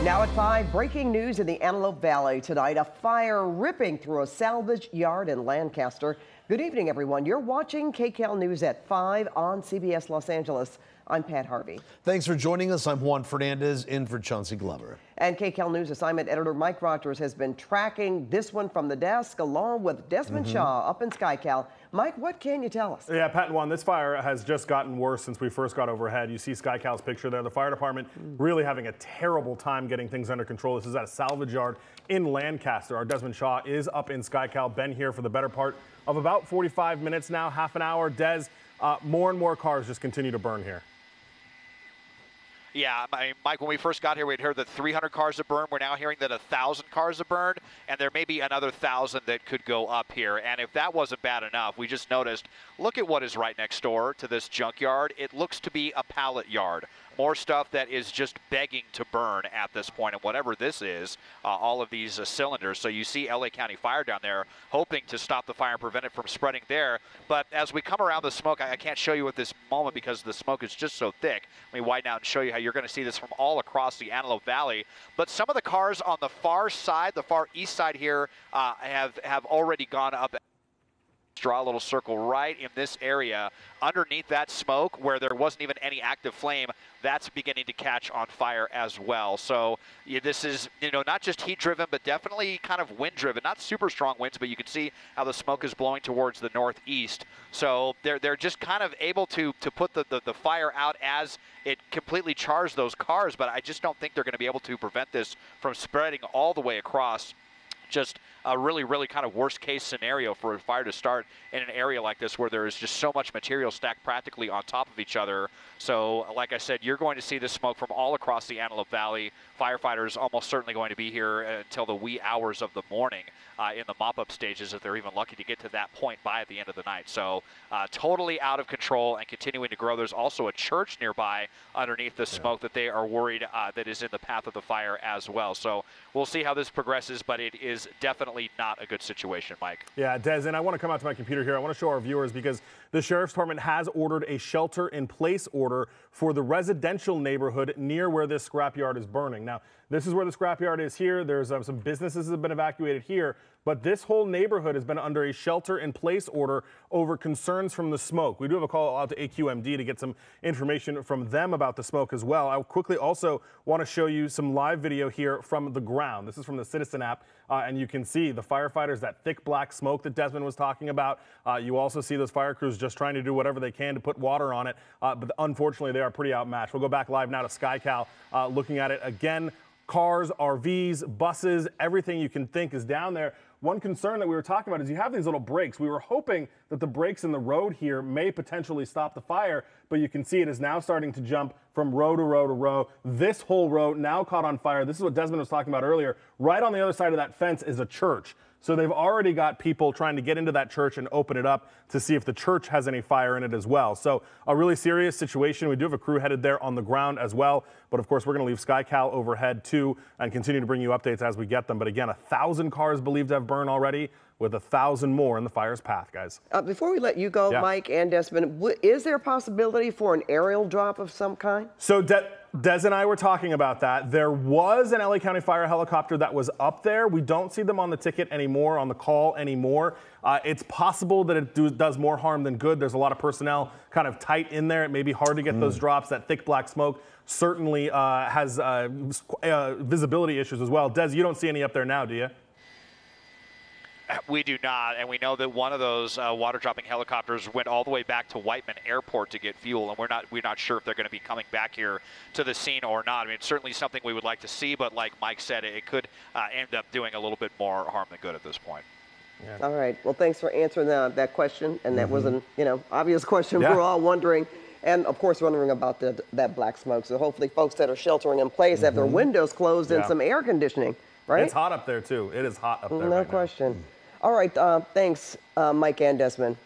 Now at 5, breaking news in the Antelope Valley tonight. A fire ripping through a salvage yard in Lancaster. Good evening, everyone. You're watching KCAL News at 5 on CBS Los Angeles. I'm Pat Harvey. Thanks for joining us. I'm Juan Fernandez in for Chauncey Glover. And KCAL News assignment editor Mike Rogers has been tracking this one from the desk along with Desmond Shaw up in SkyCal. Mike, what can you tell us? Yeah, Pat and Juan, this fire has just gotten worse since we first got overhead. You see SkyCal's picture there. The fire department really having a terrible time getting things under control. This is at a salvage yard in Lancaster. Our Desmond Shaw is up in SkyCal, been here for the better part of about 45 minutes now, half an hour. Des, more and more cars just continue to burn here. Yeah, I mean, Mike, when we first got here, we'd heard that 300 cars have burned. We're now hearing that 1,000 cars have burned, and there may be another 1,000 that could go up here. And if that wasn't bad enough, we just noticed, look at what is right next door to this junkyard. It looks to be a pallet yard. More stuff that is just begging to burn at this point, and whatever this is, all of these cylinders. So you see LA County Fire down there hoping to stop the fire and prevent it from spreading there. But as we come around the smoke, I can't show you at this moment because the smoke is just so thick. Let me widen out and show you how you're going to see this from all across the Antelope Valley. But some of the cars on the far side, the far east side here, have already gone up. Draw a little circle right in this area underneath that smoke where there wasn't even any active flame. That's beginning to catch on fire as well. So yeah, this is, not just heat driven, but definitely kind of wind driven. Not super strong winds, but you can see how the smoke is blowing towards the northeast. So they're just kind of able to put the fire out as it completely charged those cars. But I just don't think they're going to be able to prevent this from spreading all the way across. Just a really, really kind of worst case scenario for a fire to start in an area like this where there is just so much material stacked practically on top of each other. So like I said, you're going to see the smoke from all across the Antelope Valley. Firefighters almost certainly going to be here until the wee hours of the morning in the mop-up stages if they're even lucky to get to that point by the end of the night. So totally out of control and continuing to grow. There's also a church nearby underneath the smoke that they are worried that is in the path of the fire as well. So we'll see how this progresses, but it is definitely not a good situation, Mike. Yeah, Des, and I want to come out to my computer here. I want to show our viewers because the Sheriff's Department has ordered a shelter-in-place order for the residential neighborhood near where this scrapyard is burning. Now, this is where the scrapyard is here. There's some businesses that have been evacuated here, but this whole neighborhood has been under a shelter-in-place order over concerns from the smoke. We do have a call out to AQMD to get some information from them about the smoke as well. I quickly also want to show you some live video here from the ground. This is from the Citizen app, and you can see the firefighters, that thick black smoke that Desmond was talking about. You also see those fire crews just trying to do whatever they can to put water on it, but unfortunately they are pretty outmatched. We'll go back live now to SkyCal, looking at it again. Cars, RVs, buses, everything you can think is down there. One concern that we were talking about is you have these little breaks. We were hoping that the breaks in the road here may potentially stop the fire, but you can see it is now starting to jump from row to row to row. This whole row now caught on fire. This is what Desmond was talking about earlier. Right on the other side of that fence is a church. So they've already got people trying to get into that church and open it up to see if the church has any fire in it as well. So a really serious situation. We do have a crew headed there on the ground as well. But of course, we're going to leave SkyCal overhead too and continue to bring you updates as we get them. But again, 1,000 cars believed to have burned already, with 1,000 more in the fire's path, guys. Before we let you go, Mike and Desmond, is there a possibility for an aerial drop of some kind? So Des and I were talking about that. There was an LA County Fire helicopter that was up there. We don't see them on the ticket anymore, on the call anymore. It's possible that it does more harm than good. There's a lot of personnel kind of tight in there. It may be hard to get those drops. That thick black smoke certainly has visibility issues as well. Des, you don't see any up there now, do you? We do not, and we know that one of those water-dropping helicopters went all the way back to Whiteman Airport to get fuel, and we're not sure if they're going to be coming back here to the scene or not. I mean, it's certainly something we would like to see, but like Mike said, it could end up doing a little bit more harm than good at this point. Yeah. All right. Well, thanks for answering that question, and that was an obvious question we're all wondering. And, of course, wondering about that black smoke. So hopefully folks that are sheltering in place have their windows closed and some air conditioning, right? It's hot up there, too. It is hot up there No question. All right, thanks, Mike and Desmond.